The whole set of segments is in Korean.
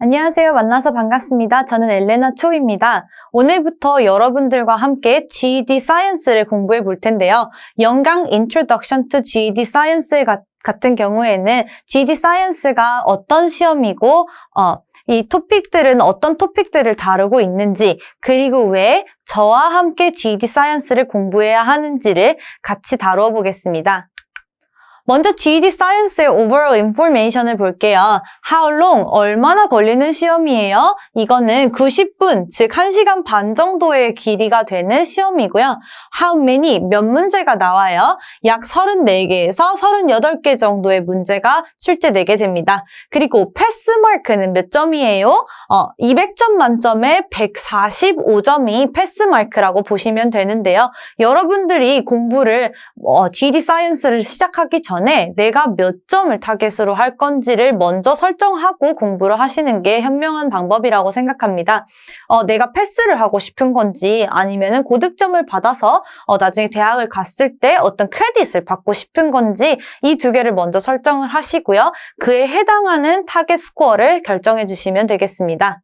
안녕하세요. 만나서 반갑습니다. 저는 엘레나 초입니다. 오늘부터 여러분들과 함께 GED 사이언스를 공부해 볼 텐데요. 연강 Introduction to GED Science 같은 경우에는 GED 사이언스가 어떤 시험이고 이 토픽들은 어떤 토픽들을 다루고 있는지, 그리고 왜 저와 함께 GED 사이언스를 공부해야 하는지를 같이 다루어 보겠습니다. 먼저 GED 사이언스의 overall information을 볼게요. How long? 얼마나 걸리는 시험이에요? 이거는 90분, 즉 1시간 반 정도의 길이가 되는 시험이고요. How many? 몇 문제가 나와요? 약 34개에서 38개 정도의 문제가 출제되게 됩니다. 그리고 패스 마크는 몇 점이에요? 200점 만점에 145점이 패스 마크라고 보시면 되는데요. 여러분들이 공부를 GED 사이언스를 시작하기 전에 내가 몇 점을 타겟으로 할 건지를 먼저 설정하고 공부를 하시는 게 현명한 방법이라고 생각합니다. 내가 패스를 하고 싶은 건지 아니면은 고득점을 받아서 나중에 대학을 갔을 때 어떤 크레딧을 받고 싶은 건지 이 두 개를 먼저 설정을 하시고요. 그에 해당하는 타겟 스코어를 결정해 주시면 되겠습니다.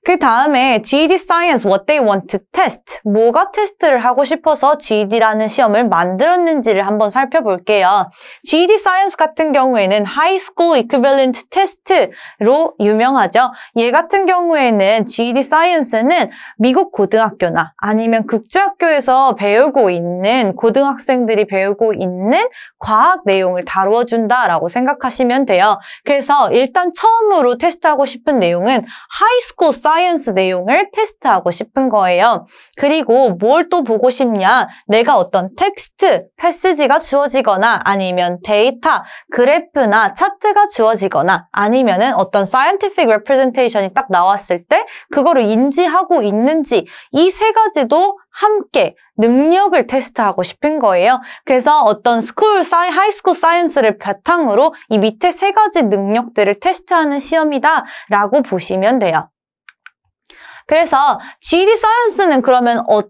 그 다음에 GED Science What They Want to Test. 뭐가 테스트를 하고 싶어서 GED라는 시험을 만들었는지를 한번 살펴볼게요. GED Science 같은 경우에는 High School Equivalent Test로 유명하죠. 얘 같은 경우에는 GED Science는 미국 고등학교나 아니면 국제학교에서 배우고 있는 고등학생들이 배우고 있는 과학 내용을 다루어 준다라고 생각하시면 돼요. 그래서 일단 처음으로 테스트하고 싶은 내용은 High School 사이언스 내용을 테스트하고 싶은 거예요. 그리고 뭘 또 보고 싶냐? 내가 어떤 텍스트, 패시지가 주어지거나 아니면 데이터, 그래프나 차트가 주어지거나 아니면은 어떤 scientific representation이 딱 나왔을 때 그거를 인지하고 있는지 이 세 가지도 함께 능력을 테스트하고 싶은 거예요. 그래서 어떤 하이스쿨 사이언스를 바탕으로 이 밑에 세 가지 능력들을 테스트하는 시험이다라고 보시면 돼요. 그래서 GED 사이언스는 그러면 어떤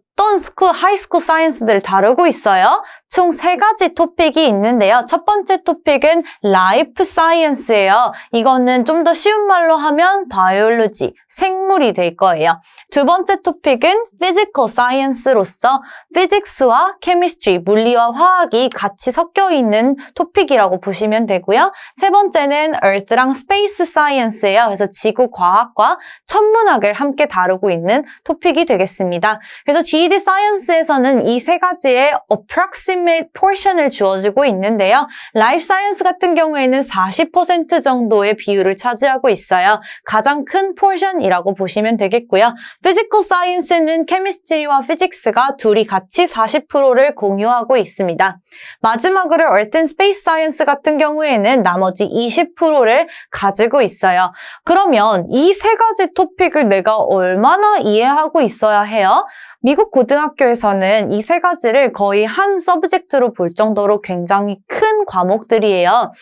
하이스쿨 사이언스들을 다루고 있어요? 총 3가지 토픽이 있는데요. 첫 번째 토픽은 라이프 사이언스예요. 이거는 좀 더 쉬운 말로 하면 바이올로지, 생물이 될 거예요. 두 번째 토픽은 피지컬 사이언스로서 피직스와 케미스트리, 물리와 화학이 같이 섞여 있는 토픽이라고 보시면 되고요. 세 번째는 earth랑 space 사이언스예요. 그래서 지구 과학과 천문학을 함께 다루고 있는 토픽이 되겠습니다. 그래서 GED 사이언스에서는 이 세 가지의 approximate portion을 주어지고 있는데요. 라이프 사이언스 같은 경우에는 40% 정도의 비율을 차지하고 있어요. 가장 큰 포션이라고 보시면 되겠고요. 피지컬 사이언스는 케미스트리와 피직스가 둘이 같이 40%를 공유하고 있습니다. 마지막으로 earth and space 사이언스 같은 경우에는 나머지 20%를 가지고 있어요. 그러면 이 세 가지 토픽을 내가 얼마나 이해하고 있어야 해요? 미국 고등학교에서는 이 세 가지를 거의 한 서브젝트로 볼 정도로 굉장히 큰 과목들이에요.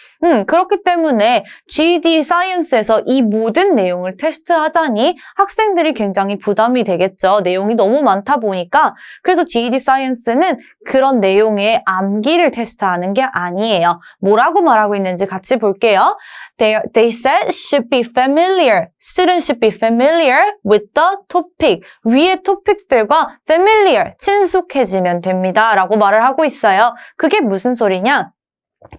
그렇기 때문에 GED 사이언스에서 이 모든 내용을 테스트하자니 학생들이 굉장히 부담이 되겠죠. 내용이 너무 많다 보니까. 그래서 GED 사이언스는 그런 내용의 암기를 테스트하는 게 아니에요. 뭐라고 말하고 있는지 같이 볼게요. They said should be familiar. Students should be familiar with the topic. 위의 토픽들과 familiar, 친숙해지면 됩니다. 라고 말을 하고 있어요. 그게 무슨 소리냐?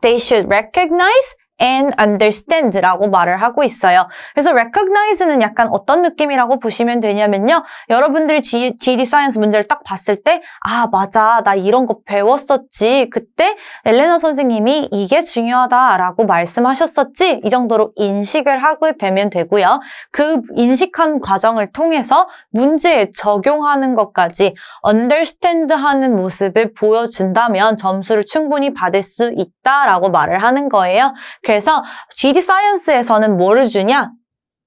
They should recognize and understand 라고 말을 하고 있어요. 그래서 recognize는 약간 어떤 느낌이라고 보시면 되냐면요. 여러분들이 GED 사이언스 문제를 딱 봤을 때 맞아, 나 이런 거 배웠었지. 그때 엘레나 선생님이 이게 중요하다라고 말씀하셨었지. 이 정도로 인식을 하게 되면 되고요. 그 인식한 과정을 통해서 문제에 적용하는 것까지 understand 하는 모습을 보여준다면 점수를 충분히 받을 수 있다라고 말을 하는 거예요. 그래서 GED 사이언스에서는 뭐를 주냐?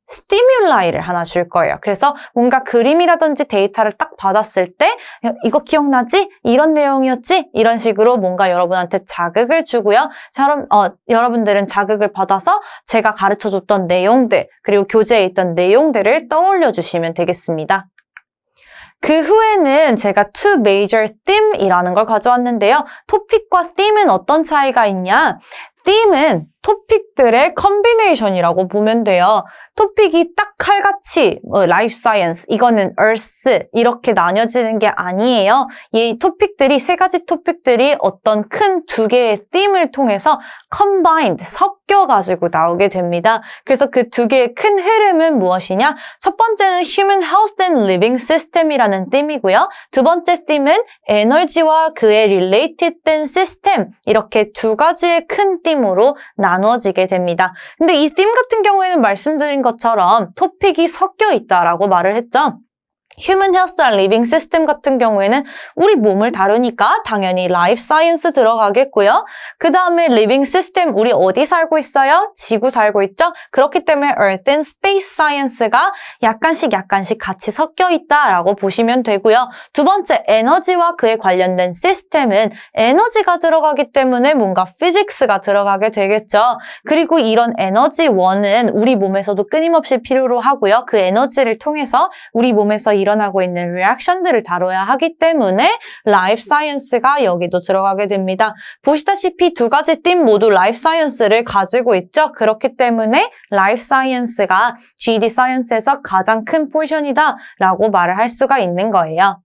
스티뮬라이를 하나 줄 거예요. 그래서 뭔가 그림이라든지 데이터를 딱 받았을 때 이거 기억나지? 이런 내용이었지? 이런 식으로 뭔가 여러분한테 자극을 주고요. 여러분들은 자극을 받아서 제가 가르쳐줬던 내용들 그리고 교재에 있던 내용들을 떠올려 주시면 되겠습니다. 그 후에는 제가 two major theme이라는 걸 가져왔는데요. 토픽과 theme은 어떤 차이가 있냐? theme은 토픽들의 컨비네이션이라고 보면 돼요. 토픽이 딱 칼같이 라이프 사이언스, 이거는 earth 이렇게 나뉘어지는 게 아니에요. 이 토픽들이 세 가지 토픽들이 어떤 큰 두 개의 theme을 통해서 combined, 섞여가지고 나오게 됩니다. 그래서 그 두 개의 큰 흐름은 무엇이냐? 첫 번째는 human health and living system이라는 theme이고요. 두 번째 theme은 에너지와 그에 related 된 system, 이렇게 두 가지의 큰 theme으로 나누어지게 됩니다. 근데 이 theme 같은 경우에는 말씀드린 것처럼 토픽이 섞여 있다라고 말을 했죠. Human Health and Living System 같은 경우에는 우리 몸을 다루니까 당연히 Life Science 들어가겠고요. 그 다음에 Living System, 우리 어디 살고 있어요? 지구 살고 있죠? 그렇기 때문에 Earth and Space Science가 약간씩 같이 섞여 있다라고 보시면 되고요. 두 번째, 에너지와 그에 관련된 시스템은 에너지가 들어가기 때문에 뭔가 Physics가 들어가게 되겠죠. 그리고 이런 에너지원은 우리 몸에서도 끊임없이 필요로 하고요. 그 에너지를 통해서 우리 몸에서 일어나고 있는 리액션들을 다뤄야 하기 때문에 라이프 사이언스가 여기도 들어가게 됩니다. 보시다시피 두 가지 팀 모두 라이프 사이언스를 가지고 있죠. 그렇기 때문에 라이프 사이언스가 GED 사이언스에서 가장 큰 포션이다 라고 말을 할 수가 있는 거예요.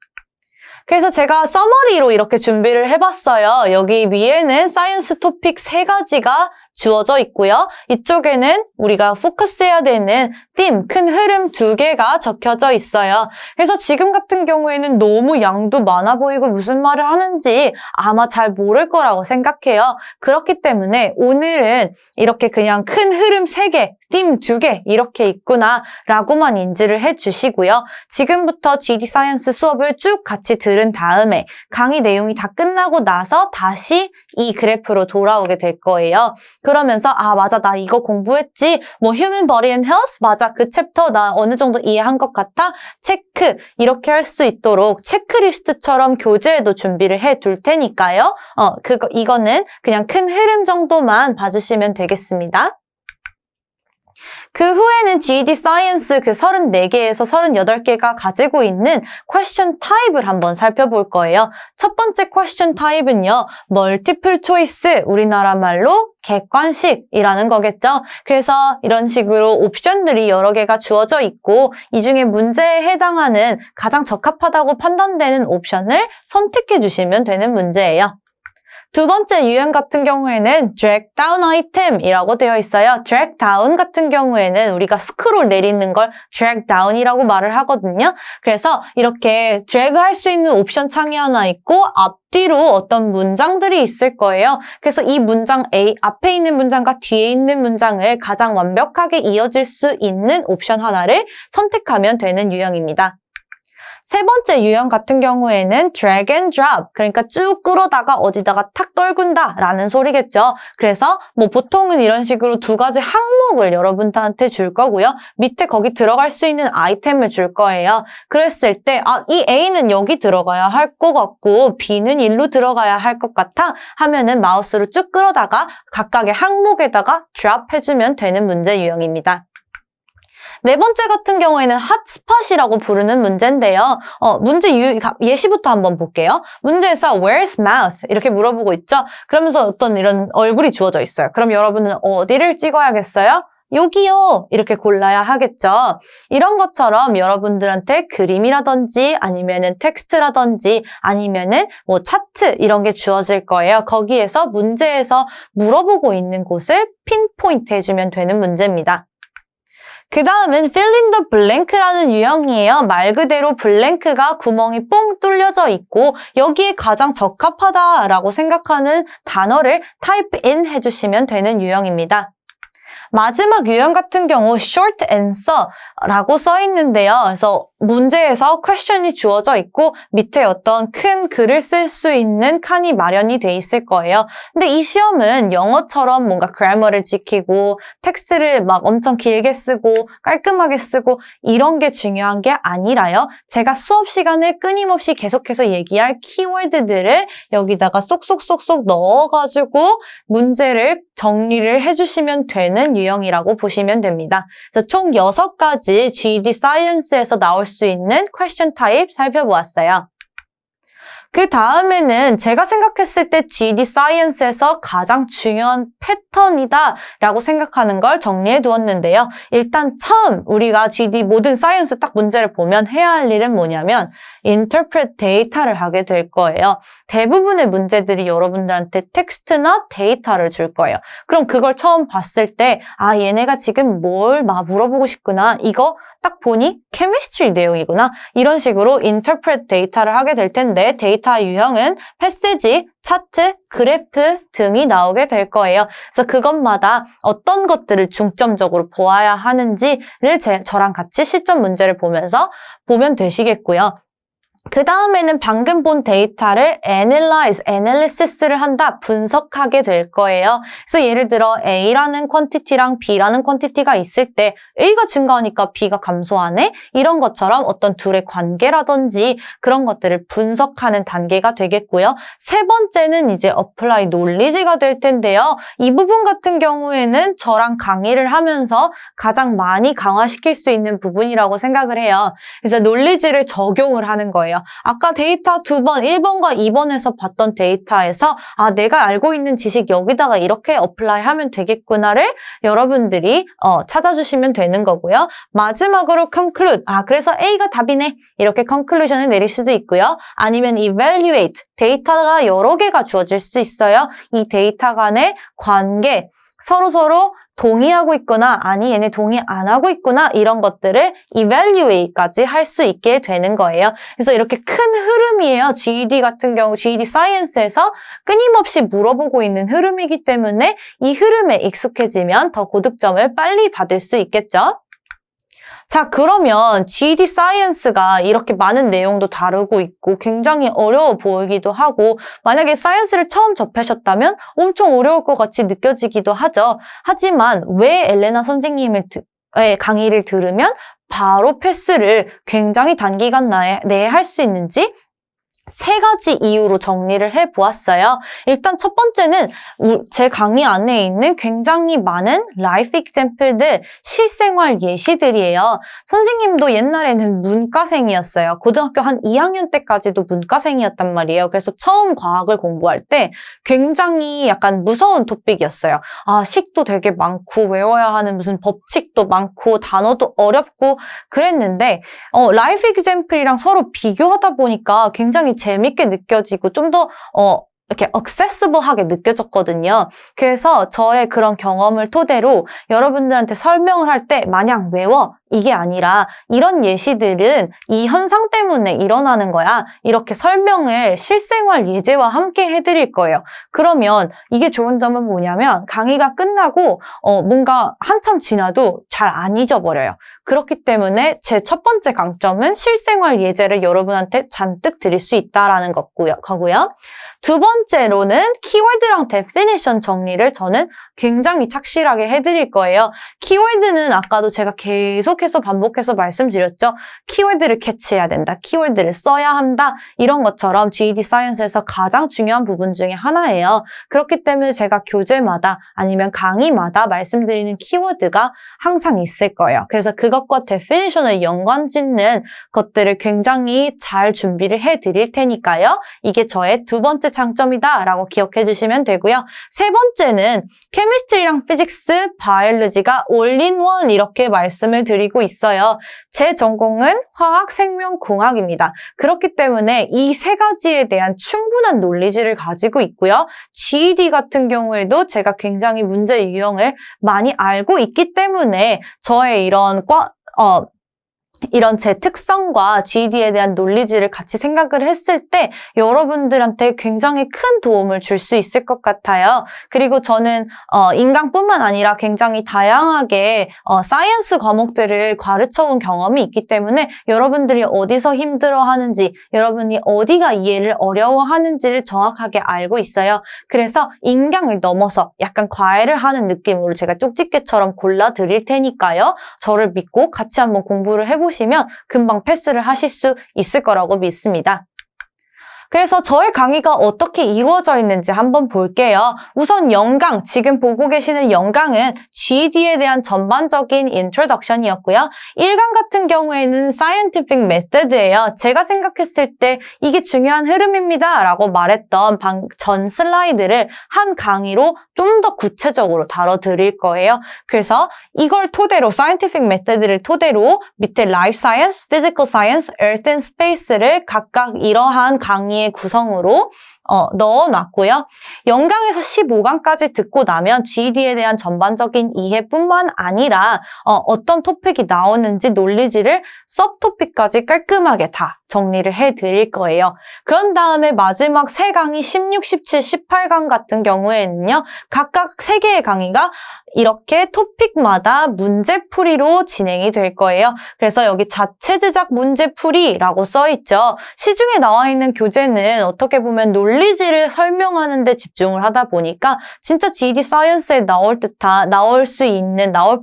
그래서 제가 서머리로 이렇게 준비를 해봤어요. 여기 위에는 사이언스 토픽 3가지가 주어져 있고요. 이쪽에는 우리가 포커스해야 되는 팀, 큰 흐름 2개가 적혀져 있어요. 그래서 지금 같은 경우에는 너무 양도 많아 보이고 무슨 말을 하는지 아마 잘 모를 거라고 생각해요. 그렇기 때문에 오늘은 이렇게 그냥 큰 흐름 3개, 팀 2개 이렇게 있구나 라고만 인지를 해주시고요. 지금부터 GD 사이언스 수업을 쭉 같이 들은 다음에 강의 내용이 다 끝나고 나서 다시 이 그래프로 돌아오게 될 거예요. 그러면서 아 맞아 나 이거 공부했지 뭐 Human Body and Health 맞아 그 챕터 나 어느 정도 이해한 것 같아 체크 이렇게 할 수 있도록 체크리스트처럼 교재에도 준비를 해 둘 테니까요. 이거는 그냥 큰 흐름 정도만 봐주시면 되겠습니다. 그 후에는 GED 사이언스 그 34개에서 38개가 가지고 있는 퀘스천 타입을 한번 살펴볼 거예요. 첫 번째 퀘스천 타입은요. 멀티플 초이스, 우리나라 말로 객관식이라는 거겠죠. 그래서 이런 식으로 옵션들이 여러 개가 주어져 있고 이 중에 문제에 해당하는 가장 적합하다고 판단되는 옵션을 선택해 주시면 되는 문제예요. 두 번째 유형 같은 경우에는 drag down item이라고 되어 있어요. drag down 같은 경우에는 우리가 스크롤 내리는 걸 drag down이라고 말을 하거든요. 그래서 이렇게 drag 할 수 있는 옵션 창이 하나 있고 앞뒤로 어떤 문장들이 있을 거예요. 그래서 이 문장 A, 앞에 있는 문장과 뒤에 있는 문장을 가장 완벽하게 이어질 수 있는 옵션 하나를 선택하면 되는 유형입니다. 세 번째 유형 같은 경우에는 drag and drop, 그러니까 쭉 끌어다가 어디다가 탁 떨군다 라는 소리겠죠. 그래서 뭐 보통은 이런 식으로 2가지 항목을 여러분들한테 줄 거고요. 밑에 거기 들어갈 수 있는 아이템을 줄 거예요. 그랬을 때 이 A는 여기 들어가야 할 것 같고 B는 일로 들어가야 할 것 같아 하면은 마우스로 쭉 끌어다가 각각의 항목에다가 drop 해주면 되는 문제 유형입니다. 네 번째 같은 경우에는 핫스팟이라고 부르는 문제인데요. 문제 예시부터 한번 볼게요. 문제에서 where's mouth? 이렇게 물어보고 있죠. 그러면서 어떤 이런 얼굴이 주어져 있어요. 그럼 여러분은 어디를 찍어야겠어요? 여기요. 이렇게 골라야 하겠죠. 이런 것처럼 여러분들한테 그림이라든지 아니면은 텍스트라든지 아니면은 뭐 차트 이런 게 주어질 거예요. 거기에서 문제에서 물어보고 있는 곳을 핀포인트 해주면 되는 문제입니다. 그 다음은 fill in the blank라는 유형이에요. 말 그대로 블랭크가 구멍이 뽕 뚫려져 있고 여기에 가장 적합하다라고 생각하는 단어를 type in 해주시면 되는 유형입니다. 마지막 유형 같은 경우 short answer라고 써 있는데요. 그래서 문제에서 퀘스천이 주어져 있고 밑에 어떤 큰 글을 쓸 수 있는 칸이 마련이 돼 있을 거예요. 근데 이 시험은 영어처럼 뭔가 그래머를 지키고 텍스트를 막 엄청 길게 쓰고 깔끔하게 쓰고 이런 게 중요한 게 아니라요. 제가 수업 시간에 끊임없이 계속해서 얘기할 키워드들을 여기다가 쏙쏙쏙쏙 넣어가지고 문제를 정리를 해주시면 되는 유형이라고 보시면 됩니다. 그래서 총 6가지 GED 사이언스에서 나올 수 있는 퀘스천 타입 살펴보았어요. 그 다음에는 제가 생각했을 때 GD 사이언스에서 가장 중요한 패턴이다 라고 생각하는 걸 정리해 두었는데요. 일단 처음 우리가 GD 모든 사이언스 딱 문제를 보면 해야 할 일은 뭐냐면 interpret 데이터를 하게 될 거예요. 대부분의 문제들이 여러분들한테 텍스트나 데이터를 줄 거예요. 그럼 그걸 처음 봤을 때 아 얘네가 지금 뭘 물어보고 싶구나. 이거 딱 보니 케미스트리 내용이구나. 이런 식으로 interpret 데이터를 하게 될 텐데 데이터 유형은 패시지, 차트, 그래프 등이 나오게 될 거예요. 그래서 그것마다 어떤 것들을 중점적으로 보아야 하는지를 저랑 같이 실전 문제를 보면서 보면 되시겠고요. 그 다음에는 방금 본 데이터를 analysis를 한다, 분석하게 될 거예요. 그래서 예를 들어 A라는 퀀티티랑 B라는 퀀티티가 있을 때 A가 증가하니까 B가 감소하네? 이런 것처럼 어떤 둘의 관계라든지 그런 것들을 분석하는 단계가 되겠고요. 세 번째는 이제 apply knowledge가 될 텐데요. 이 부분 같은 경우에는 저랑 강의를 하면서 가장 많이 강화시킬 수 있는 부분이라고 생각을 해요. 그래서 knowledge를 적용을 하는 거예요. 아까 데이터 2번, 1번과 2번에서 봤던 데이터에서 아 내가 알고 있는 지식 여기다가 이렇게 어플라이 하면 되겠구나를 여러분들이 찾아주시면 되는 거고요. 마지막으로 conclude, 그래서 A가 답이네 이렇게 conclusion을 내릴 수도 있고요. 아니면 evaluate, 데이터가 여러 개가 주어질 수 있어요. 이 데이터 간의 관계, 서로 동의하고 있거나 아니 얘네 동의 안 하고 있구나 이런 것들을 evaluate까지 할 수 있게 되는 거예요. 그래서 이렇게 큰 흐름이에요. GED 같은 경우 GED 사이언스에서 끊임없이 물어보고 있는 흐름이기 때문에 이 흐름에 익숙해지면 더 고득점을 빨리 받을 수 있겠죠. 자, 그러면 GED 사이언스가 이렇게 많은 내용도 다루고 있고 굉장히 어려워 보이기도 하고 만약에 사이언스를 처음 접하셨다면 엄청 어려울 것 같이 느껴지기도 하죠. 하지만 왜 엘레나 선생님의 강의를 들으면 바로 패스를 굉장히 단기간 내에 할 수 있는지 세 가지 이유로 정리를 해보았어요. 일단 첫 번째는 제 강의 안에 있는 굉장히 많은 라이프 example들, 실생활 예시들이에요. 선생님도 옛날에는 문과생이었어요. 고등학교 한 2학년 때까지도 문과생이었단 말이에요. 그래서 처음 과학을 공부할 때 굉장히 약간 무서운 토픽이었어요. 식도 되게 많고 외워야 하는 무슨 법칙도 많고 단어도 어렵고 그랬는데 라이프 example이랑 서로 비교하다 보니까 굉장히 재밌게 느껴지고 좀 더 이렇게 accessible하게 느껴졌거든요. 그래서 저의 그런 경험을 토대로 여러분들한테 설명을 할 때 마냥 외워 이게 아니라 이런 예시들은 이 현상 때문에 일어나는 거야. 이렇게 설명을 실생활 예제와 함께 해드릴 거예요. 그러면 이게 좋은 점은 뭐냐면 강의가 끝나고 뭔가 한참 지나도 잘 안 잊어버려요. 그렇기 때문에 제 첫 번째 강점은 실생활 예제를 여러분한테 잔뜩 드릴 수 있다라는 거고요. 두 번째로는 키워드랑 데피니션 정리를 저는 굉장히 착실하게 해드릴 거예요. 키워드는 아까도 제가 계속해서 반복해서 말씀드렸죠. 키워드를 캐치해야 된다. 키워드를 써야 한다. 이런 것처럼 GED 사이언스에서 가장 중요한 부분 중에 하나예요. 그렇기 때문에 제가 교재마다 아니면 강의마다 말씀드리는 키워드가 항상 있을 거예요. 그래서 그것과 데피니션을 연관짓는 것들을 굉장히 잘 준비를 해드릴 테니까요. 이게 저의 두 번째 장점이다 라고 기억해 주시면 되고요. 세 번째는 케미스트리랑 피직스, 바이올로지가 올인원 이렇게 말씀을 드리고 있어요. 제 전공은 화학, 생명, 공학입니다. 그렇기 때문에 이 세 가지에 대한 충분한 논리지를 가지고 있고요. GED 같은 경우에도 제가 굉장히 문제 유형을 많이 알고 있기 때문에 저의 이런 제 특성과 GED에 대한 논리지를 같이 생각을 했을 때 여러분들한테 굉장히 큰 도움을 줄 수 있을 것 같아요. 그리고 저는 인강뿐만 아니라 굉장히 다양하게 사이언스 과목들을 가르쳐온 경험이 있기 때문에 여러분들이 어디서 힘들어하는지, 여러분이 어디가 이해를 어려워하는지를 정확하게 알고 있어요. 그래서 인강을 넘어서 약간 과외를 하는 느낌으로 제가 쪽집게처럼 골라드릴 테니까요. 저를 믿고 같이 한번 공부를 해보시면 금방 패스를 하실 수 있을 거라고 믿습니다. 그래서 저의 강의가 어떻게 이루어져 있는지 한번 볼게요. 우선 영강, 지금 보고 계시는 영강은 GED에 대한 전반적인 인트로덕션이었고요. 1강 같은 경우에는 scientific method예요. 제가 생각했을 때 이게 중요한 흐름입니다 라고 말했던 전 슬라이드를 한 강의로 좀 더 구체적으로 다뤄드릴 거예요. 그래서 이걸 토대로 scientific method를 토대로 밑에 life science, physical science, earth and space를 각각 이러한 강의의 구성으로 넣어놨고요. 영강에서 15강까지 듣고 나면 GED에 대한 전반적인 이해뿐만 아니라 어떤 토픽이 나오는지 논리지를 서브토픽까지 깔끔하게 다 정리를 해드릴 거예요. 그런 다음에 마지막 3강이 16, 17, 18강 같은 경우에는요. 각각 3개의 강의가 이렇게 토픽마다 문제풀이로 진행이 될 거예요. 그래서 여기 자체 제작 문제풀이라고 써있죠. 시중에 나와 있는 교재는 어떻게 보면 논리지를 설명하는 데 집중을 하다 보니까 진짜 GED 사이언스에 나올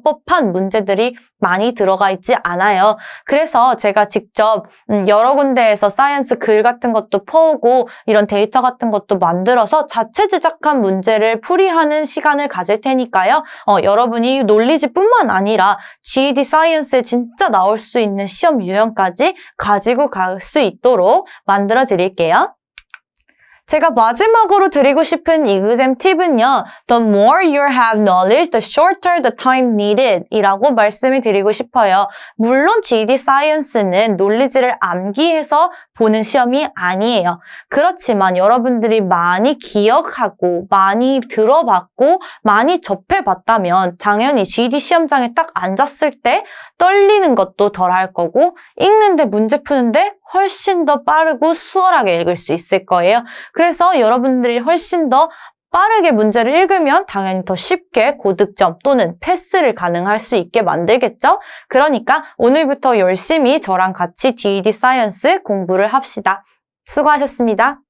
법한 문제들이 많이 들어가 있지 않아요. 그래서 제가 직접 여러 군데에서 사이언스 글 같은 것도 퍼오고 이런 데이터 같은 것도 만들어서 자체 제작한 문제를 풀이하는 시간을 가질 테니까요. 여러분이 논리지뿐만 아니라 GED 사이언스에 진짜 나올 수 있는 시험 유형까지 가지고 갈 수 있도록 만들어 드릴게요. 제가 마지막으로 드리고 싶은 이그잼 팁은요. The more you have knowledge, the shorter the time needed 이라고 말씀을 드리고 싶어요. 물론 GED 사이언스는 논리지를 암기해서 보는 시험이 아니에요. 그렇지만 여러분들이 많이 기억하고 많이 들어봤고 많이 접해봤다면 당연히 GED 시험장에 딱 앉았을 때 떨리는 것도 덜 할 거고 읽는데 문제 푸는데 훨씬 더 빠르고 수월하게 읽을 수 있을 거예요. 그래서 여러분들이 훨씬 더 빠르게 문제를 읽으면 당연히 더 쉽게 고득점 또는 패스를 가능할 수 있게 만들겠죠? 그러니까 오늘부터 열심히 저랑 같이 GED 사이언스 공부를 합시다. 수고하셨습니다.